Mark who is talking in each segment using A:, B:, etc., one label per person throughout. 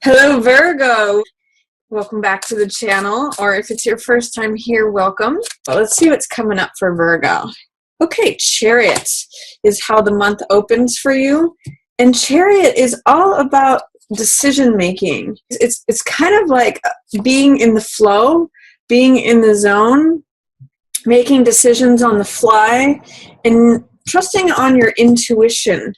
A: Hello, Virgo. Welcome back to the channel, or if it's your first time here, welcome. Well, let's see what's coming up for Virgo. Okay, Chariot is how the month opens for you, and Chariot is all about decision making. It's kind of like being in the flow, being in the zone, making decisions on the fly, and trusting on your intuition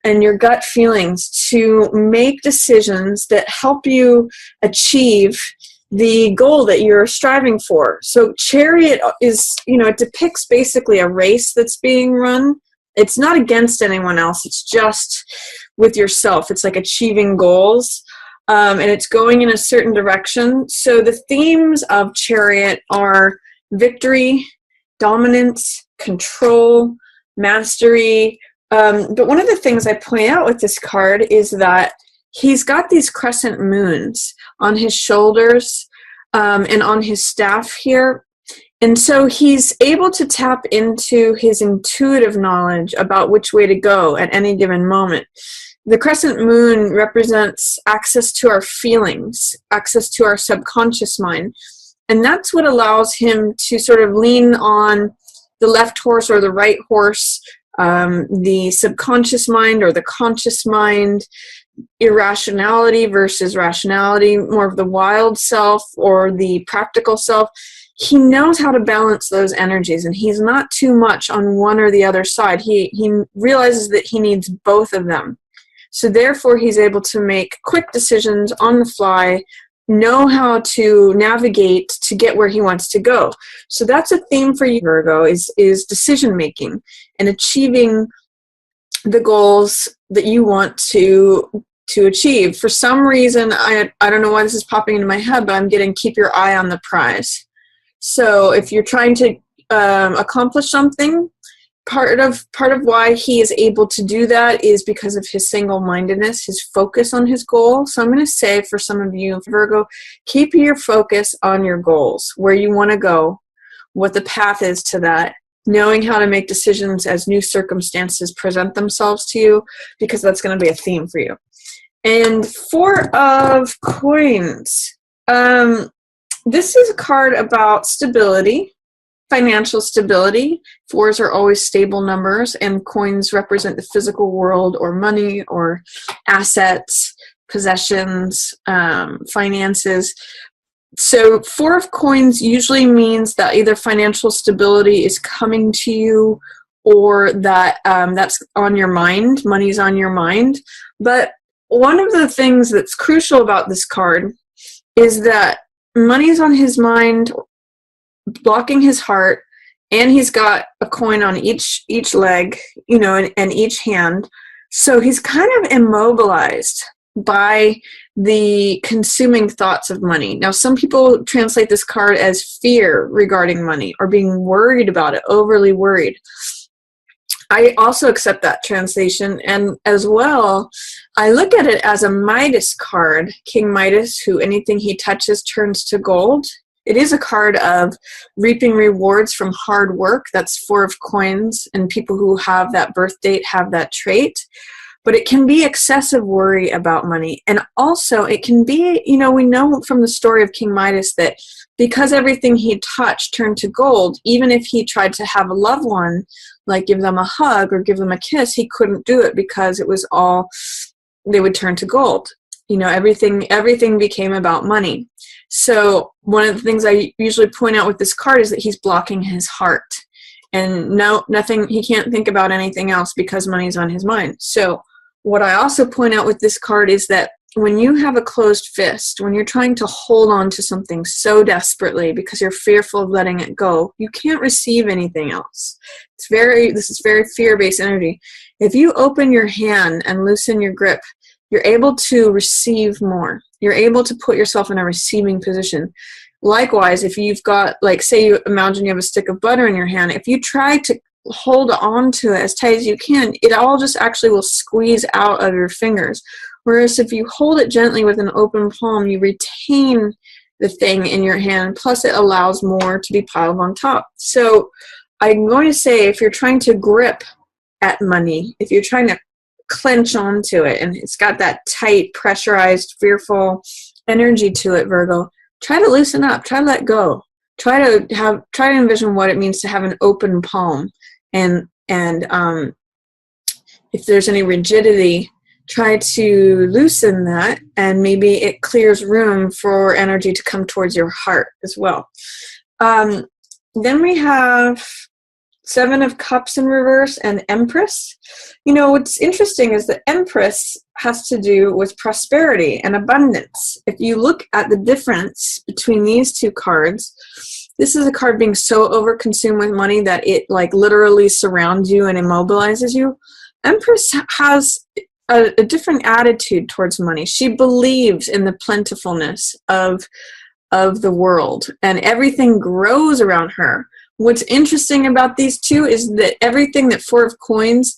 A: and your gut feelings to make decisions that help you achieve the goal that you're striving for. So Chariot is, it depicts basically a race that's being run. It's not against anyone else. It's just with yourself. It's like achieving goals, and it's going in a certain direction. So the themes of Chariot are victory, dominance, control, mastery. But one of the things I point out with this card is that he's got these crescent moons on his shoulders and on his staff here. And so he's able to tap into his intuitive knowledge about which way to go at any given moment. The crescent moon represents access to our feelings, access to our subconscious mind. And that's what allows him to sort of lean on the left horse or the right horse, the subconscious mind or the conscious mind, irrationality versus rationality, more of the wild self or the practical self. He knows how to balance those energies, and he's not too much on one or the other side. He realizes that he needs both of them. So therefore, he's able to make quick decisions on the fly, know how to navigate to get where he wants to go. So that's a theme for you, Virgo, is decision making and achieving the goals that you want to achieve. For some reason, I don't know why this is popping into my head, but I'm getting keep your eye on the prize. So if you're trying to accomplish something, part of why he is able to do that is because of his single-mindedness, his focus on his goal. So I'm going to say for some of you, Virgo, keep your focus on your goals, where you want to go, what the path is to that, knowing how to make decisions as new circumstances present themselves to you, because that's going to be a theme for you. And Four of Coins. This is a card about stability, financial stability. Fours are always stable numbers, and coins represent the physical world or money or assets, possessions, finances. So Four of Coins usually means that either financial stability is coming to you or that that's on your mind, money's on your mind. But one of the things that's crucial about this card is that money's on his mind, blocking his heart, and he's got a coin on each leg, and each hand. So he's kind of immobilized by the consuming thoughts of money. Now, some people translate this card as fear regarding money or being worried about it, overly worried. I also accept that translation, and as well, I look at it as a Midas card, King Midas, who anything he touches turns to gold. It is a card of reaping rewards from hard work. That's Four of Coins, and people who have that birth date have that trait. But it can be excessive worry about money. And also it can be, we know from the story of King Midas that because everything he touched turned to gold, even if he tried to have a loved one, like give them a hug or give them a kiss, he couldn't do it because it was all, they would turn to gold. Everything became about money. So one of the things I usually point out with this card is that he's blocking his heart. And nothing, he can't think about anything else because money's on his mind. So what I also point out with this card is that when you have a closed fist, when you're trying to hold on to something so desperately because you're fearful of letting it go, you can't receive anything else. This is very fear-based energy. If you open your hand and loosen your grip, you're able to receive more. You're able to put yourself in a receiving position. Likewise, if you've got, say you imagine you have a stick of butter in your hand, if you try to hold on to it as tight as you can, it all just actually will squeeze out of your fingers. Whereas if you hold it gently with an open palm, you retain the thing in your hand, plus it allows more to be piled on top. So I'm going to say if you're trying to grip at money, if you're trying to clench onto it, and it's got that tight, pressurized, fearful energy to it, Virgo. Try to loosen up. Try to let go. Try to envision what it means to have an open palm, and if there's any rigidity, try to loosen that, and maybe it clears room for energy to come towards your heart as well. Then we have Seven of Cups in reverse and Empress. You know, what's interesting is the Empress has to do with prosperity and abundance. If you look at the difference between these two cards, this is a card being so overconsumed with money that it like literally surrounds you and immobilizes you. Empress has a different attitude towards money. She believes in the plentifulness of the world, and everything grows around her. What's interesting about these two is that everything that Four of Coins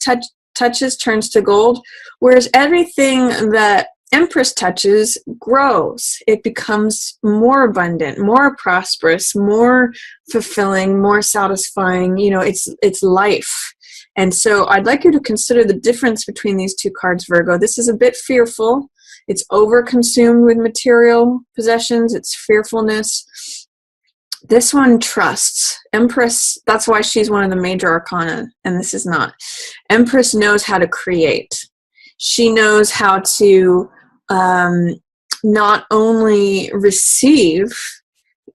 A: touches turns to gold, whereas everything that Empress touches grows. It becomes more abundant, more prosperous, more fulfilling, more satisfying. You know, it's life. And so I'd like you to consider the difference between these two cards, Virgo. This is a bit fearful. It's overconsumed with material possessions. It's fearfulness. This one trusts. Empress, that's why she's one of the major arcana, and this is not. Empress knows how to create. She knows how to not only receive,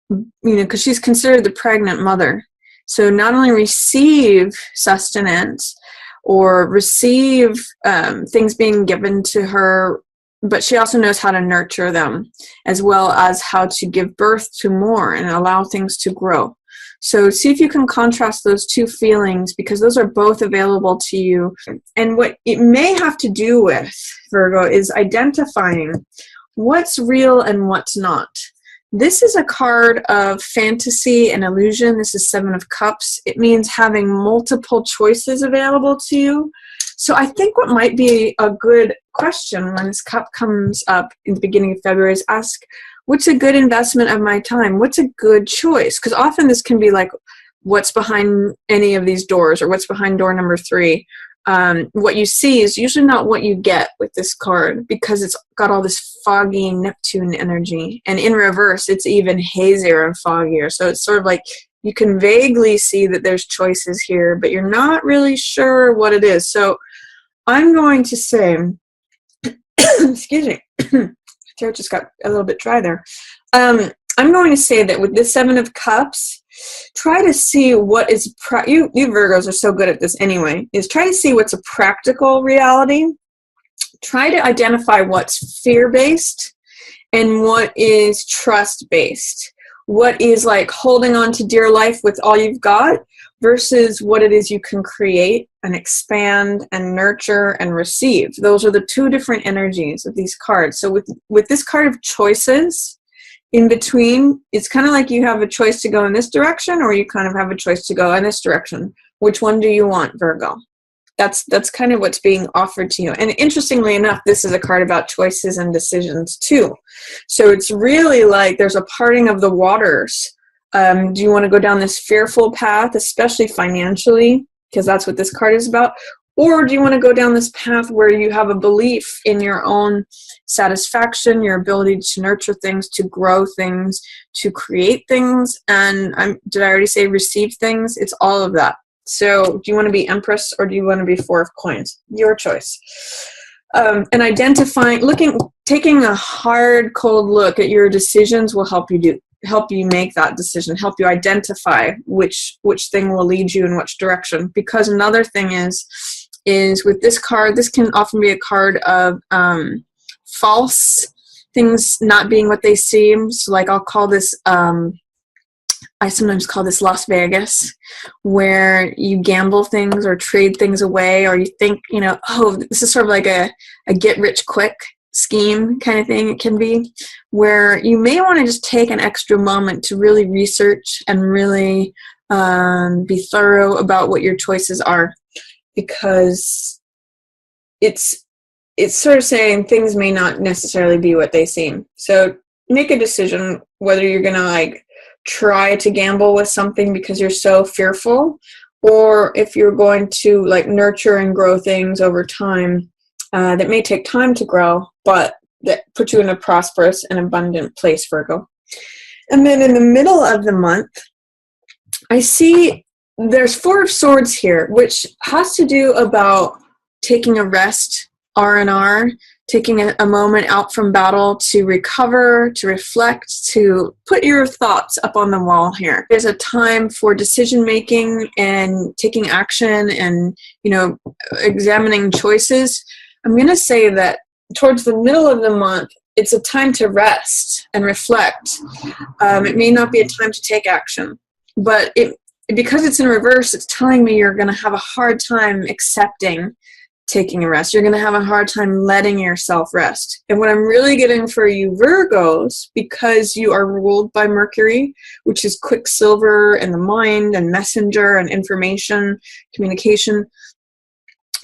A: you know, because she's considered the pregnant mother. So not only receive sustenance or receive things being given to her, but she also knows how to nurture them, as well as how to give birth to more and allow things to grow. So see if you can contrast those two feelings, because those are both available to you. And what it may have to do with, Virgo, is identifying what's real and what's not. This is a card of fantasy and illusion. This is Seven of Cups. It means having multiple choices available to you. So I think what might be a good question when this cup comes up in the beginning of February is ask, what's a good investment of my time? What's a good choice? Because often this can be like, what's behind any of these doors, or what's behind door number 3. What you see is usually not what you get with this card, because it's got all this foggy Neptune energy. And in reverse, it's even hazier and foggier. So it's sort of like you can vaguely see that there's choices here, but you're not really sure what it is. So I'm going to say, excuse me, throat just got a little bit dry there. I'm going to say that with this Seven of Cups, try to see what is, you Virgos are so good at this anyway, is try to see what's a practical reality. Try to identify what's fear-based and what is trust-based. What is like holding on to dear life with all you've got versus what it is you can create and expand and nurture and receive. Those are the two different energies of these cards. So with this card of choices, in between, it's kind of like you have a choice to go in this direction, or you kind of have a choice to go in this direction. Which one do you want, Virgo? That's kind of what's being offered to you. And interestingly enough, this is a card about choices and decisions too. So it's really like there's a parting of the waters. Do you want to go down this fearful path, especially financially, because that's what this card is about? Or do you want to go down this path where you have a belief in your own satisfaction, your ability to nurture things, to grow things, to create things, and did I already say receive things? It's all of that. So do you want to be Empress, or do you want to be Four of Coins? Your choice. And identifying, taking a hard, cold look at your decisions will help you make that decision, help you identify which thing will lead you in which direction. Because another thing is with this card, this can often be a card of false things not being what they seem. So like I'll call this, I sometimes call this Las Vegas, where you gamble things or trade things away, or you think, oh, this is sort of like a get rich quick scheme kind of thing. It can be where you may want to just take an extra moment to really research and really be thorough about what your choices are, because it's sort of saying things may not necessarily be what they seem. So make a decision whether you're going to try to gamble with something because you're so fearful, or if you're going to nurture and grow things over time that may take time to grow, but that put you in a prosperous and abundant place, Virgo. And then in the middle of the month, I see there's Four of Swords here, which has to do about taking a rest, R&R, taking a moment out from battle to recover, to reflect, to put your thoughts up on the wall here. There's a time for decision making and taking action and, examining choices. I'm going to say that towards the middle of the month, it's a time to rest and reflect. It may not be a time to take action, but because it's in reverse, it's telling me you're going to have a hard time accepting taking a rest. You're going to have a hard time letting yourself rest. And what I'm really getting for you Virgos, because you are ruled by Mercury, which is quicksilver and the mind and messenger and information, communication,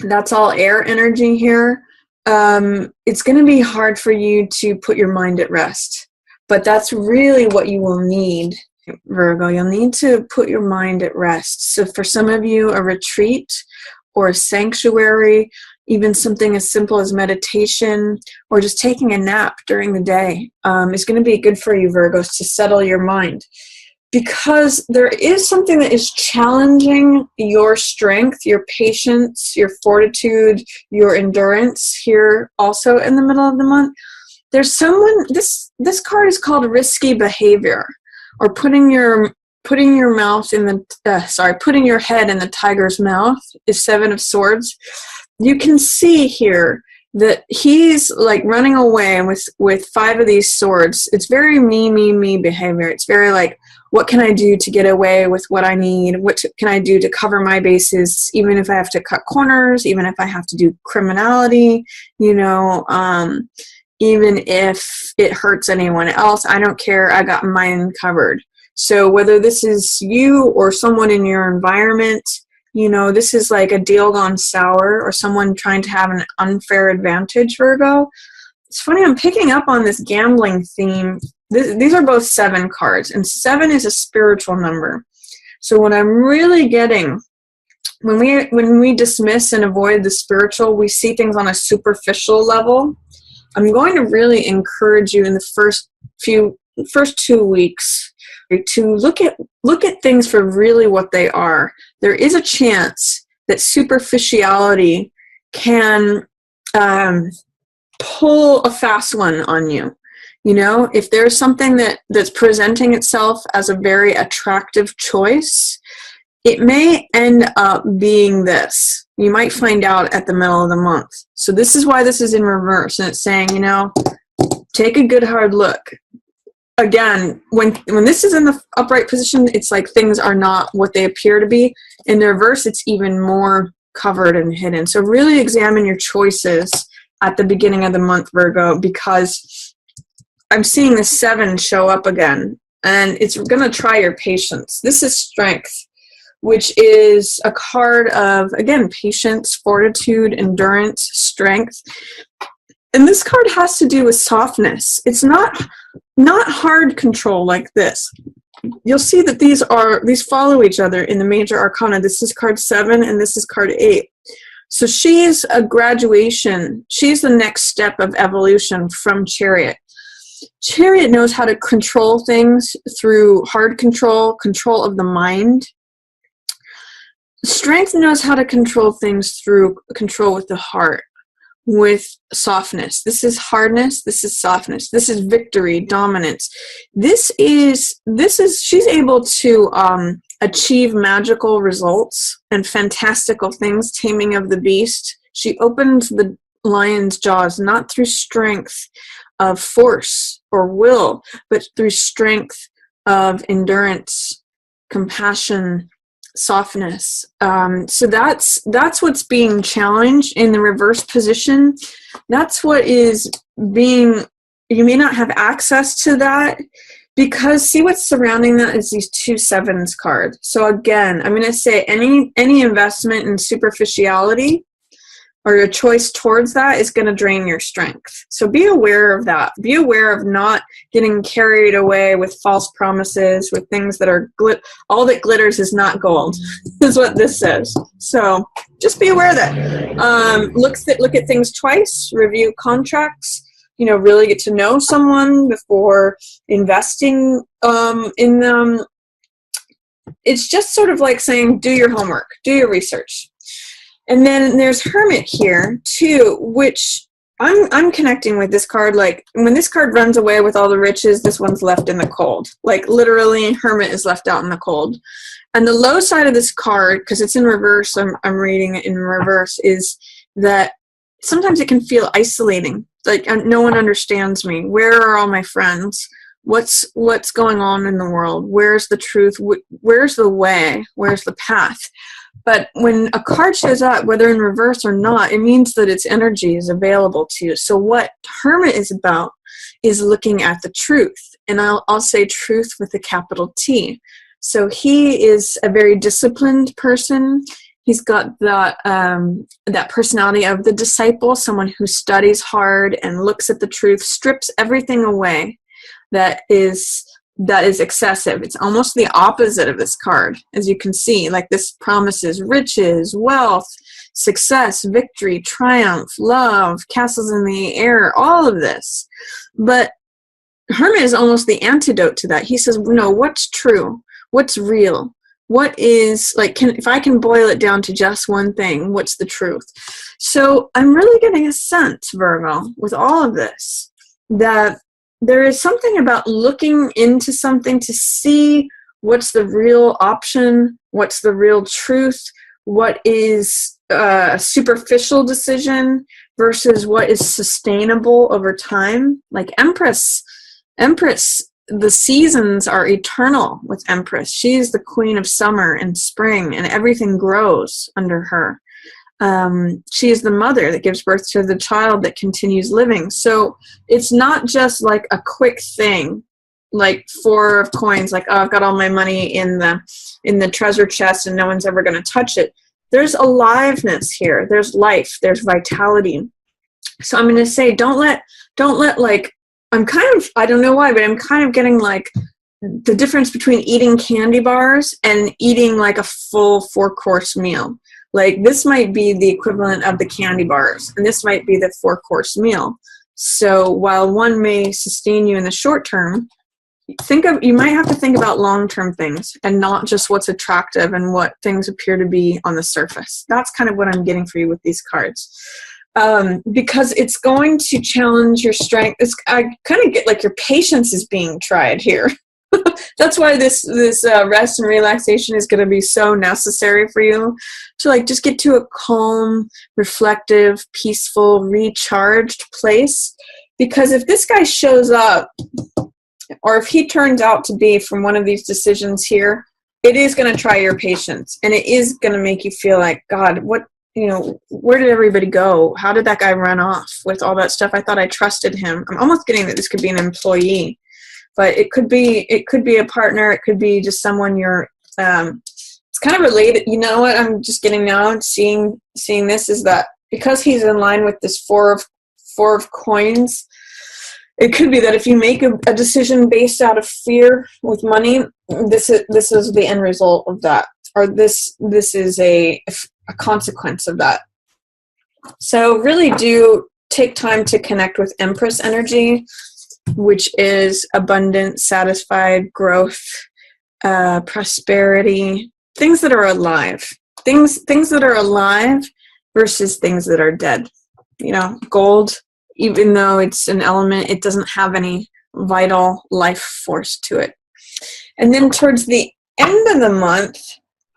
A: that's all air energy here. It's going to be hard for you to put your mind at rest. But that's really what you will need, Virgo. You'll need to put your mind at rest. So for some of you, a retreat or a sanctuary, even something as simple as meditation or just taking a nap during the day is going to be good for you, Virgos, to settle your mind. Because there is something that is challenging your strength, your patience, your fortitude, your endurance here also in the middle of the month. There's someone, this card is called risky behavior, or putting your mouth in the, putting your head in the tiger's mouth is Seven of Swords. You can see here that he's like running away with five of these swords. It's very me behavior. It's very like, what can I do to get away with what I need? What can I do to cover my bases, even if I have to cut corners, even if I have to do criminality, even if it hurts anyone else, I don't care. I got mine covered. So whether this is you or someone in your environment, this is like a deal gone sour or someone trying to have an unfair advantage, Virgo. It's funny, I'm picking up on this gambling theme. These are both 7 cards, and 7 is a spiritual number. So what I'm really getting, when we dismiss and avoid the spiritual, we see things on a superficial level. I'm going to really encourage you in the first 2 weeks to look at things for really what they are. There is a chance that superficiality can pull a fast one on you. If there's something that's presenting itself as a very attractive choice, it may end up being this. You might find out at the middle of the month. So this is why this is in reverse, and it's saying, take a good hard look. Again, when this is in the upright position, it's like things are not what they appear to be. In the reverse, it's even more covered and hidden. So really examine your choices at the beginning of the month, Virgo, because I'm seeing the 7 show up again, and it's going to try your patience. This is Strength, which is a card of, again, patience, fortitude, endurance, strength. And this card has to do with softness. It's not hard control like this. You'll see that these follow each other in the major arcana. This is card 7 and this is card 8. So she's a graduation. She's the next step of evolution from Chariot. Chariot knows how to control things through hard control of the mind. Strength knows how to control things through control with the heart, with softness. This is hardness, this is softness, this is victory, dominance. She's able to achieve magical results and fantastical things, taming of the beast. She opens the lion's jaws not through strength of force or will, but through strength of endurance, compassion, softness. So that's what's being challenged in the reverse position. That's what is being, you may not have access to that, because see what's surrounding that is these 2 sevens cards. So again, I'm going to say any investment in superficiality or your choice towards that is going to drain your strength. So be aware of that. Be aware of not getting carried away with false promises, with things that are all that glitters is not gold, is what this says. So just be aware of that. Look at things twice, review contracts, really get to know someone before investing in them. It's just sort of like saying, do your homework, do your research. And then there's Hermit here too, which I'm connecting with this card. Like when this card runs away with all the riches, this one's left in the cold. Like literally, Hermit is left out in the cold. And the low side of this card, because it's in reverse, I'm reading it in reverse, is that sometimes it can feel isolating. Like no one understands me. Where are all my friends? What's going on in the world? Where's the truth? Where's the way? Where's the path? But when a card shows up, whether in reverse or not, it means that its energy is available to you. So what Hermit is about is looking at the truth. And I'll say truth with a capital T. So he is a very disciplined person. He's got that personality of the disciple, someone who studies hard and looks at the truth, strips everything away that is excessive. It's almost the opposite of this card, as you can see. Like this promises riches, wealth, success, victory, triumph, love, castles in the air, all of this. But Hermit is almost the antidote to that. He says, no, what's true? What's real? What is, like, if I can boil it down to just one thing, what's the truth? So I'm really getting a sense, Virgo, with all of this, that there is something about looking into something to see what's the real option, what's the real truth, what is a superficial decision versus what is sustainable over time. Like Empress, the seasons are eternal with Empress. She's the queen of summer and spring, and everything grows under her. She is the mother that gives birth to the child that continues living. So it's not just like a quick thing, like 4 of coins, like, oh, I've got all my money in the treasure chest and no one's ever going to touch it. There's aliveness here. There's life. There's vitality. So I'm going to say, don't let like, I don't know why, but I'm kind of getting like the difference between eating candy bars and eating like a full 4-course meal. Like this might be the equivalent of the candy bars, and this might be the 4-course meal. So while one may sustain you in the short term, you might have to think about long-term things and not just what's attractive and what things appear to be on the surface. That's kind of what I'm getting for you with these cards. Because it's going to challenge your strength. I kind of get like your patience is being tried here. That's why this rest and relaxation is going to be so necessary for you to like just get to a calm, reflective, peaceful, recharged place. Because if this guy shows up, or if he turns out to be from one of these decisions here, it is going to try your patience, and it is going to make you feel like, God, what, where did everybody go? How did that guy run off with all that stuff? I thought I trusted him. I'm almost getting that this could be an employee. But it could be a partner. It could be just someone you're. It's kind of related. You know what I'm just getting now? Seeing this is that because he's in line with this four of coins. It could be that if you make a decision based out of fear with money, this is the end result of that, or this is a consequence of that. So really do take time to connect with Empress energy, which is abundant, satisfied, growth, prosperity, things that are alive. Things that are alive versus things that are dead. Gold, even though it's an element, it doesn't have any vital life force to it. And then towards the end of the month,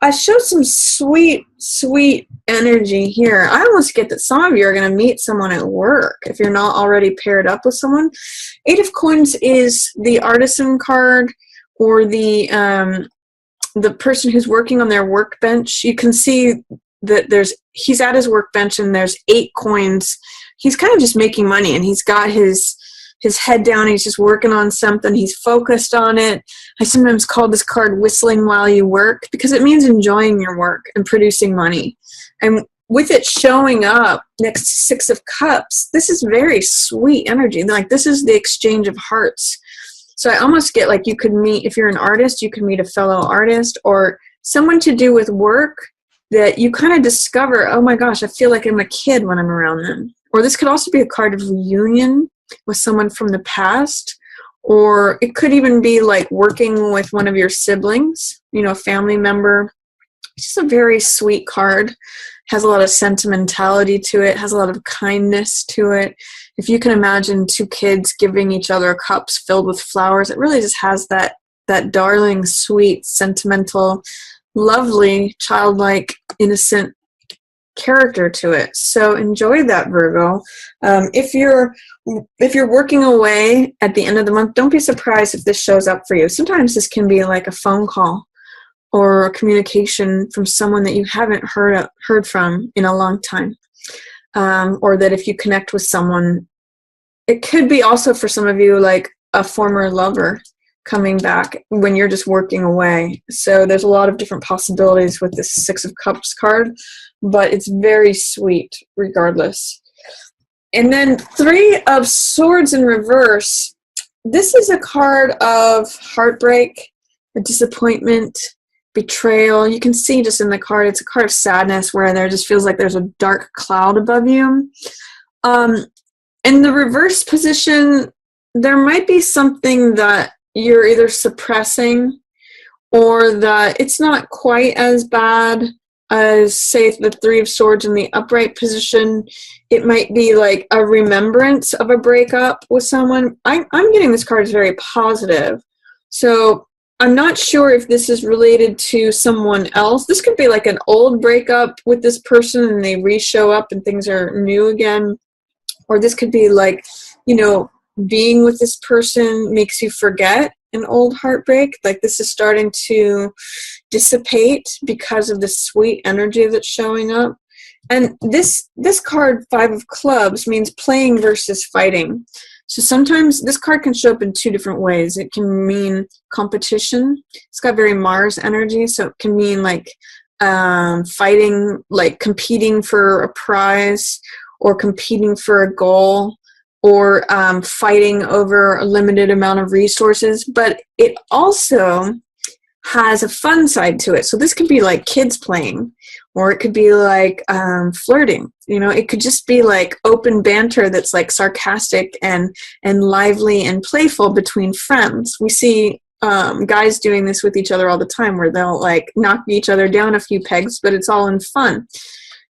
A: I show some sweet, sweet energy here. I almost get that some of you are going to meet someone at work if you're not already paired up with someone. 8 of Coins is the artisan card, or the person who's working on their workbench. You can see that he's at his workbench and there's 8 coins. He's kind of just making money, and he's got his head down. He's just working on something. He's focused on it. I sometimes call this card whistling while you work, because it means enjoying your work and producing money. And with it showing up next to Six of Cups, this is very sweet energy. Like, this is the exchange of hearts. So I almost get like you could meet, if you're an artist, you could meet a fellow artist or someone to do with work that you kind of discover, oh my gosh, I feel like I'm a kid when I'm around them. Or this could also be a card of reunion with someone from the past. Or it could even be like working with one of your siblings, you know, a family member. It's just a very sweet card. Has a lot of sentimentality to it, has a lot of kindness to it. If you can imagine two kids giving each other cups filled with flowers, it really just has that darling, sweet, sentimental, lovely, childlike, innocent character to it. So enjoy that, Virgo. If you're working away at the end of the month, don't be surprised if this shows up for you. Sometimes this can be like a phone call or a communication from someone that you haven't heard from in a long time. Or that if you connect with someone, it could be also for some of you like a former lover coming back when you're just working away. So there's a lot of different possibilities with this Six of Cups card, but it's very sweet regardless. And then Three of Swords in reverse. This is a card of heartbreak, a disappointment, betrayal. You can see just in the card, it's a card of sadness where there just feels like there's a dark cloud above you. In the reverse position, there might be something that you're either suppressing or that it's not quite as bad as, say, the Three of Swords in the upright position. It might be like a remembrance of a breakup with someone. I'm getting this card is very positive. So I'm not sure if this is related to someone else. This could be like an old breakup with this person and they re-show up and things are new again. Or this could be like, you know, being with this person makes you forget an old heartbreak. Like this is starting to dissipate because of the sweet energy that's showing up. And this card, Five of Clubs, means playing versus fighting. So sometimes this card can show up in two different ways. It can mean competition. It's got very Mars energy, so it can mean like fighting, like competing for a prize or competing for a goal or fighting over a limited amount of resources. But it also has a fun side to it. So this could be like kids playing, or it could be like flirting. You know, it could just be like open banter that's like sarcastic and lively and playful between friends. We see guys doing this with each other all the time where they'll like knock each other down a few pegs, but it's all in fun.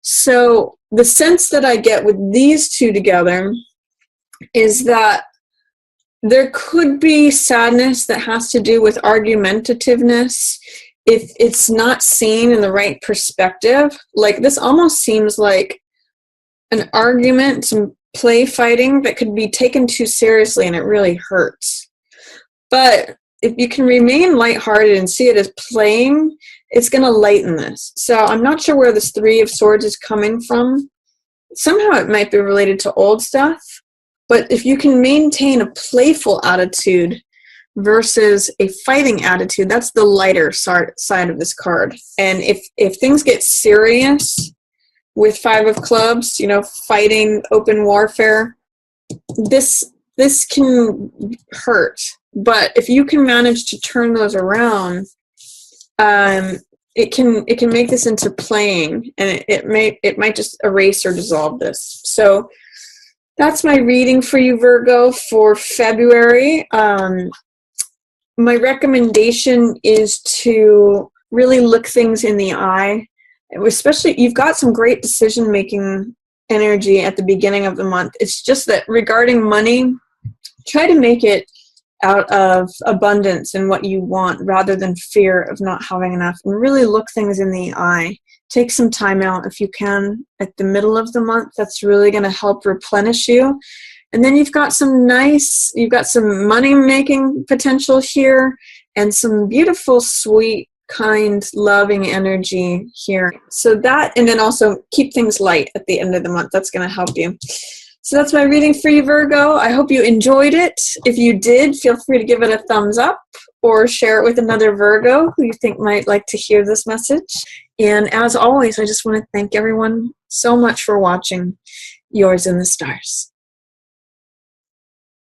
A: So the sense that I get with these two together is that there could be sadness that has to do with argumentativeness if it's not seen in the right perspective. Like this almost seems like an argument, some play fighting that could be taken too seriously and it really hurts. But if you can remain lighthearted and see it as playing, it's going to lighten this. So I'm not sure where this Three of Swords is coming from. Somehow it might be related to old stuff. But if you can maintain a playful attitude versus a fighting attitude, that's the lighter side of this card. And if things get serious with Five of Clubs, you know, fighting, open warfare, this can hurt. But if you can manage to turn those around, it can make this into playing, and it might just erase or dissolve this. So that's my reading for you, Virgo, for February. My recommendation is to really look things in the eye. Especially, you've got some great decision-making energy at the beginning of the month. It's just that regarding money, try to make it out of abundance and what you want rather than fear of not having enough. And really look things in the eye. Take some time out if you can at the middle of the month. That's really going to help replenish you. And then you've got some money-making potential here and some beautiful, sweet, kind, loving energy here. So that, and then also keep things light at the end of the month. That's going to help you. So that's my reading for you, Virgo. I hope you enjoyed it. If you did, feel free to give it a thumbs up or share it with another Virgo who you think might like to hear this message. And as always, I just want to thank everyone so much for watching. Yours in the stars.